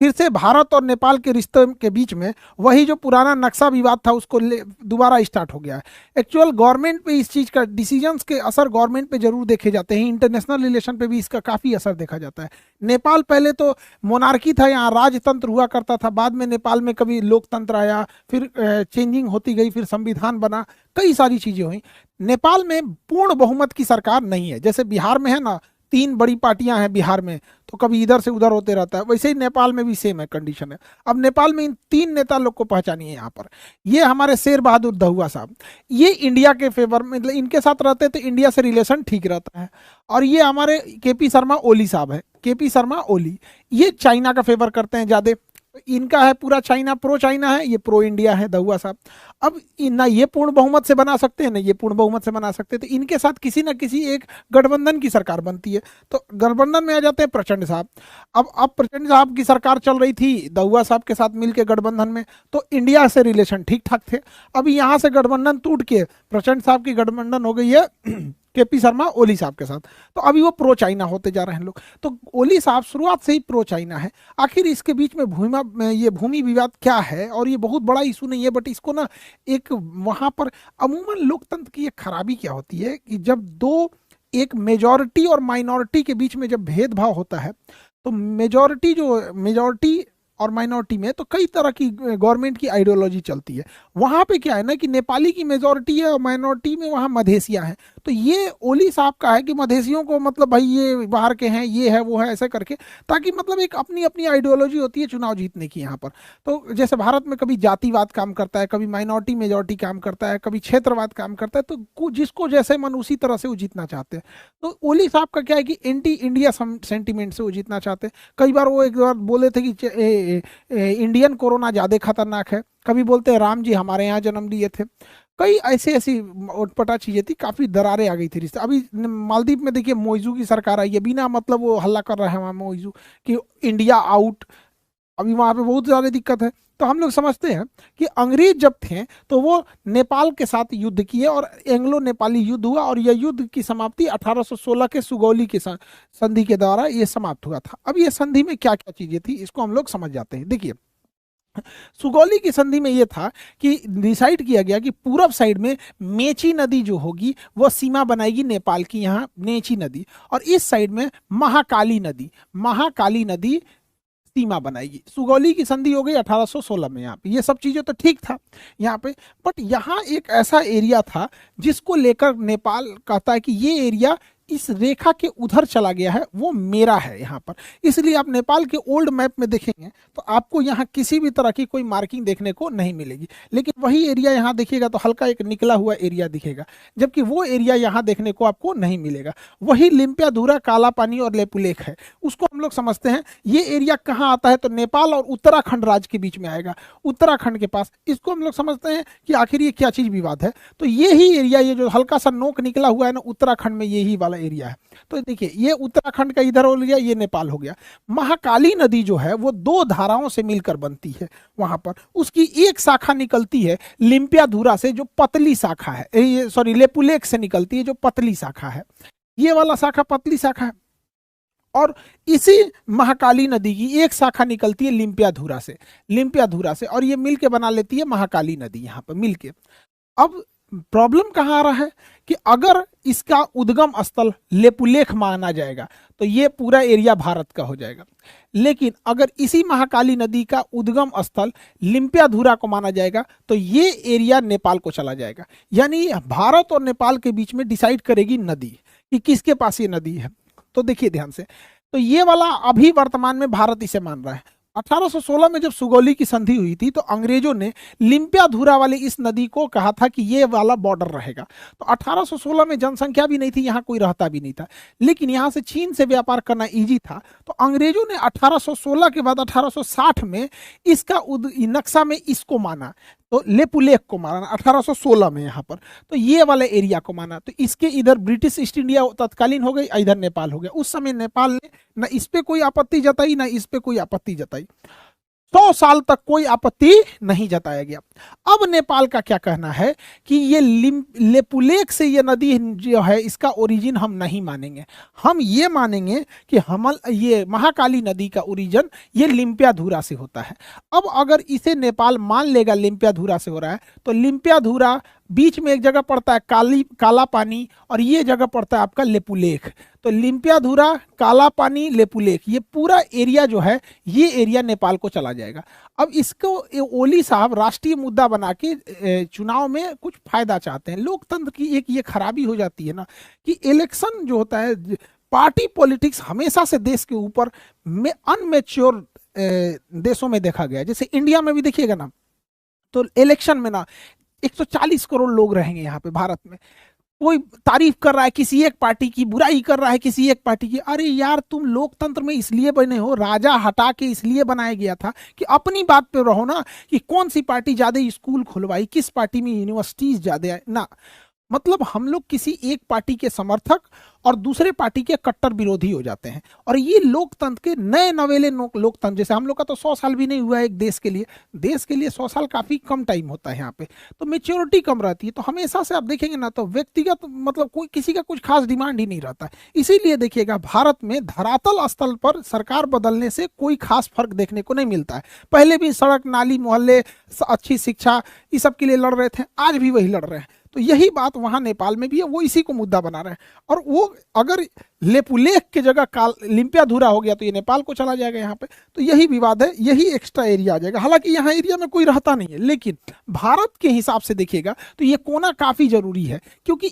फिर से भारत और नेपाल के रिश्ते के बीच में वही जो पुराना नक्शा विवाद था उसको दोबारा स्टार्ट हो गया है। एक्चुअल गवर्नमेंट पे इस चीज़ का डिसीजंस के असर गवर्नमेंट पे जरूर देखे जाते हैं, इंटरनेशनल रिलेशन पे भी इसका काफ़ी असर देखा जाता है। नेपाल पहले तो मोनार्की था, यहाँ राजतंत्र हुआ करता था, बाद में नेपाल में कभी लोकतंत्र आया, फिर चेंजिंग होती गई, फिर संविधान बना, कई सारी चीज़ें हुई। नेपाल में पूर्ण बहुमत की सरकार नहीं है, जैसे बिहार में है ना, तीन बड़ी पार्टियां हैं बिहार में, तो कभी इधर से उधर होते रहता है, वैसे ही नेपाल में भी सेम है कंडीशन है। अब नेपाल में इन तीन नेता लोग को पहचानिए यहाँ पर। ये हमारे शेर बहादुर दहुआ साहब, ये इंडिया के फेवर में, मतलब इनके साथ रहते तो इंडिया से रिलेशन ठीक रहता है। और ये हमारे केपी शर्मा ओली साहब है, केपी शर्मा ओली, ये चाइना का फेवर करते हैं ज़्यादा। इनका है पूरा चाइना, प्रो चाइना है, ये प्रो इंडिया है दहुआ साहब। अब ना ये पूर्ण बहुमत से बना सकते हैं ना ये पूर्ण बहुमत से बना सकते हैं, तो इनके साथ किसी ना किसी एक गठबंधन की सरकार बनती है। तो गठबंधन में आ जाते हैं प्रचंड साहब। अब प्रचंड साहब की सरकार चल रही थी दहुआ साहब के साथ मिलकर गठबंधन में, तो इंडिया से रिलेशन ठीक ठाक थे। अभी यहाँ से गठबंधन टूट के प्रचंड साहब की गठबंधन हो गई है केपी शर्मा ओली साहब के साथ, तो अभी वो प्रो चाइना होते जा रहे हैं लोग। तो ओली साहब शुरुआत से ही प्रो चाइना है। आखिर इसके बीच में ये भूमि विवाद क्या है, और ये बहुत बड़ा इशू नहीं है, बट इसको ना एक वहां पर अमूमन लोकतंत्र की एक खराबी क्या होती है कि जब दो, एक मेजॉरिटी और माइनॉरिटी के बीच में जब भेदभाव होता है, तो मेजॉरिटी और माइनॉरिटी में तो कई तरह की गवर्नमेंट की आइडियोलॉजी चलती है। वहाँ पे क्या है ना कि नेपाली की मेजॉरिटी है और माइनॉरिटी में वहाँ मधेसियाँ हैं। तो ये ओली साहब का है कि मधेसियों को मतलब भाई ये बाहर के हैं, ये है वो है, ऐसे करके, ताकि मतलब एक अपनी अपनी आइडियोलॉजी होती है चुनाव जीतने की यहाँ पर। तो जैसे भारत में कभी जातिवाद काम करता है, कभी माइनॉरिटी मेजॉरिटी काम करता है, कभी क्षेत्रवाद काम करता है, तो जिसको जैसे मन उसी तरह से वो जीतना चाहते हैं। तो ओली साहब का क्या है कि एंटी इंडिया सेंटीमेंट से वो जीतना चाहते हैं। कई बार वो एक बार बोले थे कि इंडियन कोरोना ज़्यादा खतरनाक है, कभी बोलते हैं राम जी हमारे यहाँ जन्म लिए थे, कई ऐसी ऐसी उटपटा चीज़ें थी, काफ़ी दरारें आ गई थी रिश्ते। अभी मालदीव में देखिए मोइजू की सरकार आई है, बिना मतलब वो हल्ला कर रहा है वहाँ मोइजू कि इंडिया आउट। अभी वहाँ पे बहुत ज़्यादा दिक्कत है। तो हम लोग समझते हैं कि अंग्रेज जब थे तो वो नेपाल के साथ युद्ध किए और एंग्लो नेपाली युद्ध हुआ, और यह युद्ध की समाप्ति 1816 के सुगौली के संधि के द्वारा ये समाप्त हुआ था। अब ये संधि में क्या क्या चीज़ें थी इसको हम लोग समझ जाते हैं। देखिए, सुगौली की संधि में यह था कि डिसाइड किया गया कि पूरब साइड में मेची नदी जो होगी वो सीमा बनाएगी नेपाल की, यहाँ मेची नदी, और इस साइड में महाकाली नदी सीमा बनाएगी। सुगौली की संधि हो गई 1816 में। यहाँ पे ये सब चीजें तो ठीक था यहाँ पे, बट यहाँ एक ऐसा एरिया था जिसको लेकर नेपाल कहता है कि ये एरिया इस रेखा के उधर चला गया है, वो मेरा है यहाँ पर। इसलिए आप नेपाल के ओल्ड मैप में देखेंगे तो आपको यहाँ किसी भी तरह की कोई मार्किंग देखने को नहीं मिलेगी, लेकिन वही एरिया यहाँ देखिएगा तो हल्का एक निकला हुआ एरिया दिखेगा, जबकि वो एरिया यहाँ देखने को आपको नहीं मिलेगा। वही लिम्पियाधुरा, काला पानी और लेपुलेख है, उसको हम लोग समझते हैं। ये एरिया कहाँ आता है तो नेपाल और उत्तराखंड राज्य के बीच में आएगा, उत्तराखंड के पास। इसको हम लोग समझते हैं कि आखिर ये क्या चीज़ विवाद है। तो ये ही एरिया, ये जो हल्का सा नोक निकला हुआ है ना, उत्तराखंड में यही वाला एरिया है। तो देखिए, ये उत्तराखंड का इधर हो गया, ये नेपाल हो गया। महाकाली नदी जो है वो दो धाराओं से मिलकर बनती है वहां पर। उसकी एक शाखा निकलती है लिम्पियाधुरा से, जो पतली शाखा है, सॉरी लेपुलेख से निकलती है जो पतली शाखा है। ये वाला शाखा पतली शाखा है, और इसी महाकाली नदी की एक शाखा निकलती है लिम्पियाधुरा से, और ये मिलके बना लेती है महाकाली नदी यहाँ पर मिलके। अब प्रॉब्लम कहाँ आ रहा है कि अगर इसका उद्गम स्थल लेपुलेख माना जाएगा तो ये पूरा एरिया भारत का हो जाएगा, लेकिन अगर इसी महाकाली नदी का उद्गम स्थल लिम्पियाधुरा को माना जाएगा तो ये एरिया नेपाल को चला जाएगा। यानी भारत और नेपाल के बीच में डिसाइड करेगी नदी कि किसके पास ये नदी है। तो देखिए ध्यान से, तो ये वाला अभी वर्तमान में भारत इसे मान रहा है। 1816 में जब सुगौली की संधि हुई थी तो अंग्रेजों ने लिम्पियाधुरा वाली इस नदी को कहा था कि ये वाला बॉर्डर रहेगा। तो 1816 में जनसंख्या भी नहीं थी, यहाँ कोई रहता भी नहीं था, लेकिन यहाँ से चीन से व्यापार करना इजी था। तो अंग्रेजों ने 1816 के बाद 1860 में इसका नक्शा में इसको माना, तो लेपुलेख को माना 1816 में यहाँ पर। तो ये वाले एरिया को माना, तो इसके इधर ब्रिटिश ईस्ट इंडिया तत्कालीन हो गई, इधर नेपाल हो गया। उस समय नेपाल ने न इस पे कोई आपत्ति जताई, ना इस पे कोई आपत्ति जताई। 100 साल तक कोई आपत्ति नहीं जताया गया। अब नेपाल का क्या कहना है कि ये लेपुलेख से ये नदी जो है इसका ओरिजिन हम नहीं मानेंगे, हम ये मानेंगे कि हम ये महाकाली नदी का ओरिजिन ये लिम्पियाधुरा से होता है। अब अगर इसे नेपाल मान लेगा लिम्पियाधुरा से हो रहा है, तो लिम्पियाधुरा बीच में एक जगह पड़ता है काला पानी, और ये जगह पड़ता है आपका लेपुलेख। तो लिम्पियाधुरा, काला पानी, लेपुलेख, ये पूरा एरिया जो है ये एरिया नेपाल को चला जाएगा। अब इसको ओली साहब राष्ट्रीय मुद्दा बना के चुनाव में कुछ फायदा चाहते हैं। लोकतंत्र की एक ये खराबी हो जाती है ना कि इलेक्शन जो होता है, पार्टी पॉलिटिक्स हमेशा से देश के ऊपर में अनमेच्योर देशों में देखा गया है। जैसे इंडिया में भी देखिएगा ना, तो इलेक्शन में ना 140 करोड़ लोग रहेंगे यहाँ पे भारत में, कोई तारीफ कर रहा है किसी एक पार्टी की, बुराई कर रहा है किसी एक पार्टी की। अरे यार, तुम लोकतंत्र में इसलिए बने हो, राजा हटा के इसलिए बनाया गया था कि अपनी बात पे रहो ना, कि कौन सी पार्टी ज्यादा स्कूल खुलवाई, किस पार्टी में यूनिवर्सिटीज ज्यादा है ना। मतलब हम लोग किसी एक पार्टी के समर्थक और दूसरे पार्टी के कट्टर विरोधी हो जाते हैं। और ये लोकतंत्र के नए नवेले लोकतंत्र, जैसे हम लोग का तो 100 साल भी नहीं हुआ है एक देश के लिए, 100 साल काफी कम टाइम होता है यहाँ पे, तो मेच्योरिटी कम रहती है। तो हमेशा से आप देखेंगे ना, तो व्यक्तिगत मतलब कोई किसी का कुछ खास डिमांड ही नहीं रहता है। इसीलिए देखिएगा भारत में धरातल स्तर पर सरकार बदलने से कोई खास फर्क देखने को नहीं मिलता है। पहले भी सड़क, नाली, मोहल्ले, अच्छी शिक्षा, इस सब के लिए लड़ रहे थे, आज भी वही लड़ रहे हैं। तो यही बात वहां नेपाल में भी है, वो इसी को मुद्दा बना रहे हैं। और वो अगर लेपुलेख की जगह लिम्पियाधुरा हो गया तो ये नेपाल को चला जाएगा यहाँ पे, तो यही विवाद है, यही एक्स्ट्रा एरिया आ जाएगा। हालांकि यहाँ एरिया में कोई रहता नहीं है, लेकिन भारत के हिसाब से देखिएगा तो ये कोना काफी जरूरी है, क्योंकि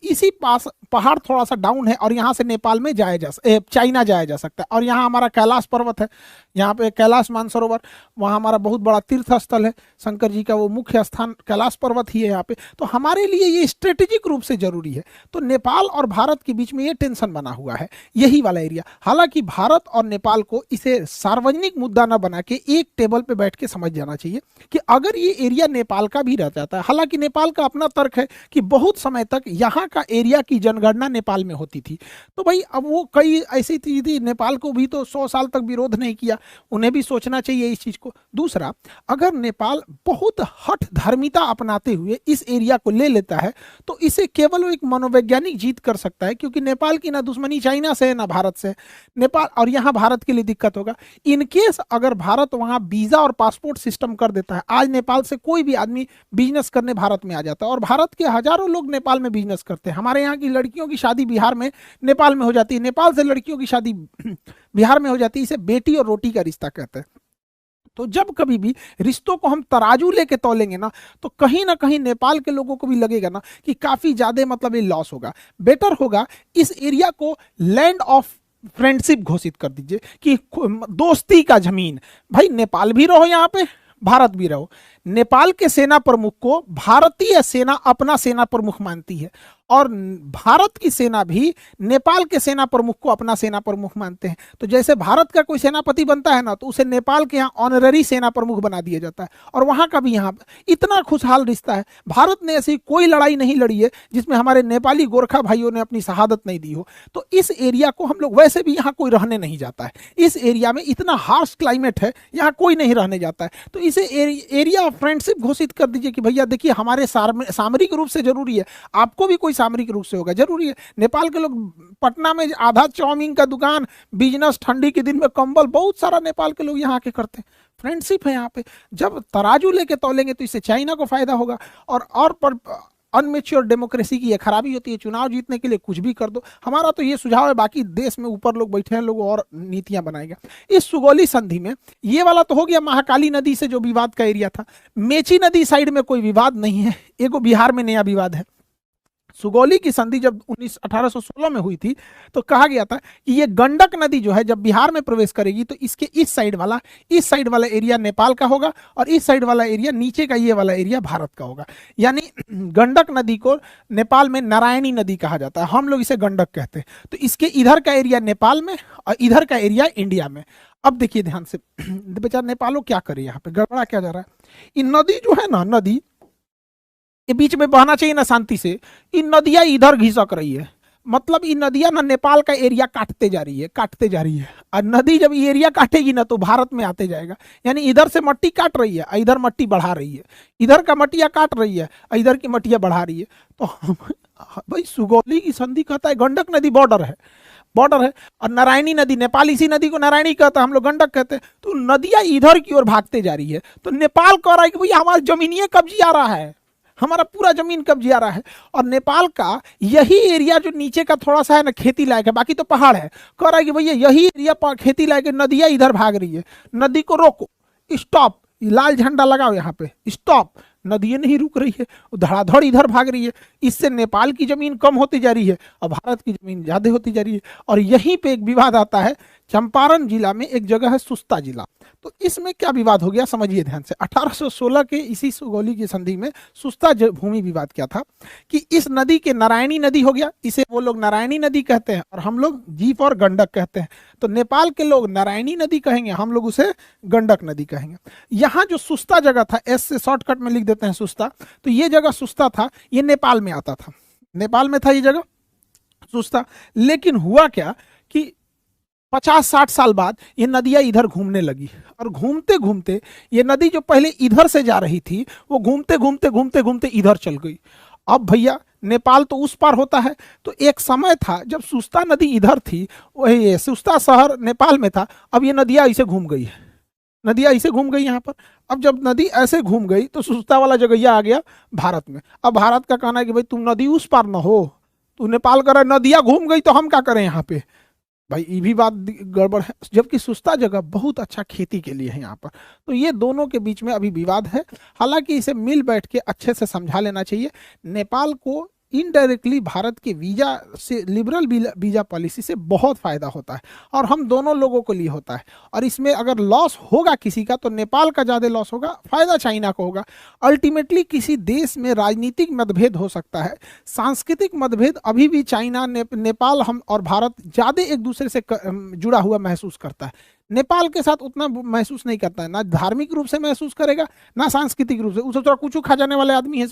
इसी पास पहाड़ थोड़ा सा डाउन है और यहाँ से नेपाल में चाइना जाया जा सकता है। और यहाँ हमारा कैलाश पर्वत है, यहाँ पे कैलाश मानसरोवर, वहाँ हमारा बहुत बड़ा तीर्थ स्थल है, शंकर जी का वो मुख्य स्थान कैलाश पर्वत ही है यहाँ पे। तो हमारे लिए ये स्ट्रेटेजिक रूप से जरूरी है। तो नेपाल और भारत के बीच में ये टेंशन बना हुआ है, यही वाला एरिया। हालांकि भारत और नेपाल को इसे सार्वजनिक मुद्दा न बना के एक टेबल पे बैठ के समझ जाना चाहिए कि अगर ये एरिया नेपाल का भी रह जाता है, हालांकि नेपाल का अपना तर्क है कि बहुत समय तक यहाँ का एरिया की जनगणना नेपाल में होती थी, तो भाई अब वो कई ऐसी चीज थी, नेपाल को भी तो 100 साल तक विरोध नहीं किया, उन्हें भी सोचना चाहिए इस चीज को। दूसरा, अगर नेपाल बहुत हठ धर्मिता अपनाते हुए इस एरिया को ले लेता है तो इसे केवल एक मनोवैज्ञानिक जीत कर सकता है, क्योंकि नेपाल की ना दुश्मनी चाइना से है ना भारत से। नेपाल और यहाँ भारत के लिए दिक्कत होगा इनकेस अगर भारत वहाँ वीजा और पासपोर्ट सिस्टम कर देता है। आज नेपाल से कोई भी आदमी बिजनेस करने भारत में आ जाता है, और भारत के हजारों लोग नेपाल में बिजनेस करते हैं। हमारे यहाँ की लड़कियों की शादी बिहार में, नेपाल में हो जाती है, नेपाल से लड़कियों की शादी बिहार में हो जाती है। इसे बेटी और रोटी का रिश्ता कहते हैं। तो जब कभी भी रिश्तों को हम तराजू लेके तौलेंगे ना, तो कहीं ना कहीं नेपाल के लोगों को भी लगेगा ना कि काफी ज्यादा मतलब ये लॉस होगा। बेटर होगा इस एरिया को लैंड ऑफ फ्रेंडशिप घोषित कर दीजिए कि दोस्ती का जमीन, भाई नेपाल भी रहो यहाँ पे, भारत भी रहो। नेपाल के सेना प्रमुख को भारतीय सेना अपना सेना प्रमुख मानती है, और भारत की सेना भी नेपाल के सेना प्रमुख को अपना सेना प्रमुख मानते हैं। तो जैसे भारत का कोई सेनापति बनता है ना, तो उसे नेपाल के यहाँ ऑनररी सेना प्रमुख बना दिया जाता है, और वहां का भी यहाँ इतना खुशहाल रिश्ता है। भारत ने ऐसी कोई लड़ाई नहीं लड़ी है जिसमें हमारे नेपाली गोरखा भाइयों ने अपनी शहादत नहीं दी हो। तो इस एरिया को हम लोग, वैसे भी यहाँ कोई रहने नहीं जाता है, इस एरिया में इतना हार्श क्लाइमेट है, यहाँ कोई नहीं रहने जाता है। तो इसे एरिया ऑफ फ्रेंडशिप घोषित कर दीजिए कि भैया देखिए, हमारे सामरिक रूप से जरूरी है, आपको भी कोई सामरिक रूप से होगा जरूरी है। नेपाल के लोग पटना में आधा चाउमीन का दुकान, बिजनेस, ठंडी के दिन में कंबल, बहुत सारा नेपाल के लोग यहाँ के करते हैं। फ्रेंडशिप है यहाँ पे। जब तराजू लेके तौलेंगे तो इससे चाइना को फायदा होगा। और पर अनमेच्योर डेमोक्रेसी की ये खराबी होती है, चुनाव जीतने के लिए कुछ भी कर दो। हमारा तो ये सुझाव है, बाकी देश में ऊपर लोग बैठे हैं, लोग और नीतियां बनाएंगे। इस सुगौली संधि में ये वाला तो हो गया महाकाली नदी से जो विवाद का एरिया था। मेची नदी साइड में कोई विवाद नहीं है, एगो बिहार में नया विवाद है। सुगौली की संधि जब 1816 में हुई थी तो कहा गया था कि ये गंडक नदी जो है जब बिहार में प्रवेश करेगी तो इसके इस साइड वाला एरिया नेपाल का होगा, और इस साइड वाला एरिया, नीचे का ये वाला एरिया भारत का होगा। यानी गंडक नदी को नेपाल में नारायणी नदी कहा जाता है, हम लोग इसे गंडक कहते हैं। तो इसके इधर का एरिया नेपाल में और इधर का एरिया इंडिया में। अब देखिए ध्यान से, बेचारा नेपालो क्या करे, यहाँ पे गड़बड़ा क्या जा रहा है। इन नदी जो है ना, नदी ये बीच में बहना चाहिए ना शांति से, इन नदियां इधर घिसक रही है। मतलब ये नदियां ना नेपाल का एरिया काटते जा रही है, काटते जा रही है। और नदी जब ये एरिया काटेगी ना तो भारत में आते जाएगा। यानी इधर से मट्टी काट रही है, इधर मट्टी बढ़ा रही है, इधर का मटिया काट रही है, इधर की मटिया बढ़ा रही है। तो भाई सुगौली की संधि कहता है गंडक नदी बॉर्डर है, बॉर्डर है। और नारायणी नदी, नेपाल इसी नदी को नारायणी कहता है, हम लोग गंडक कहते हैं। तो नदियां इधर की ओर भागते जा रही है। तो नेपाल कह रहा है कि भैया हमारा जमीनिए कब्जे आ रहा है, हमारा पूरा जमीन कब्जे आ रहा है। और नेपाल का यही एरिया जो नीचे का थोड़ा सा है ना खेती लायक है, बाकी तो पहाड़ है, कह रहा है कि भैया यही एरिया खेती लायक है, नदियां इधर भाग रही है, नदी को रोको, स्टॉप, लाल झंडा लगाओ यहाँ पे, स्टॉप। नदियां नहीं रुक रही है, धड़ाधड़ इधर भाग रही है। इससे नेपाल की जमीन कम होती जा रही है और भारत की जमीन ज्यादा होती जा रही है। और यहीं पे एक विवाद आता है, चंपारण जिला में एक जगह है सुस्ता जिला। तो इसमें क्या विवाद हो गया समझिए ध्यान से। 1816 के इसी सुगौली की संधि में सुस्ता भूमि विवाद क्या था कि इस नदी के नारायणी नदी हो गया, इसे वो लोग नारायणी नदी कहते हैं और हम लोग जीप और गंडक कहते हैं। तो नेपाल के लोग नारायणी नदी कहेंगे, हम लोग उसे गंडक नदी कहेंगे। यहाँ जो सुस्ता जगह था, एस से शॉर्टकट में लिख देते हैं सुस्ता, तो ये जगह सुस्ता था, ये नेपाल में आता था, नेपाल में था ये जगह सुस्ता। लेकिन हुआ क्या कि 50-60 साल बाद ये नदियां इधर घूमने लगी और घूमते घूमते ये नदी जो पहले इधर से जा रही थी वो घूमते घूमते घूमते घूमते इधर चल गई। अब भैया नेपाल तो उस पार होता है, तो एक समय था जब सुस्ता नदी इधर थी, वही सुस्ता शहर नेपाल में था। अब ये नदियां ऐसे घूम गई है, नदियां ऐसे घूम गई यहाँ पर। अब जब नदी ऐसे घूम गई तो सुस्ता वाला जगह आ गया भारत में। अब भारत का कहना है कि भाई तुम नदी उस पार न हो, तू नेपाल कर रहा, नदियां घूम गई तो हम क्या करें यहाँ पे। भाई ये भी बात गड़बड़ है, जबकि सुस्ता जगह बहुत अच्छा खेती के लिए है यहाँ पर। तो ये दोनों के बीच में अभी विवाद है। हालांकि इसे मिल बैठ के अच्छे से समझा लेना चाहिए। नेपाल को इनडायरेक्टली भारत के वीजा से, लिबरल वीजा पॉलिसी से बहुत फायदा होता है और हम दोनों लोगों को लिए होता है। और इसमें अगर लॉस होगा किसी का तो नेपाल का ज़्यादा लॉस होगा, फायदा चाइना को होगा। अल्टीमेटली किसी देश में राजनीतिक मतभेद हो सकता है, सांस्कृतिक मतभेद अभी भी चाइना नेपाल हम और भारत ज़्यादा एक दूसरे से जुड़ा हुआ महसूस करता है। नेपाल के साथ उतना महसूस नहीं करता है, ना धार्मिक रूप से महसूस करेगा ना सांस्कृतिक रूप से। उसे थोड़ा कुछ खा जाने वाले आदमी है।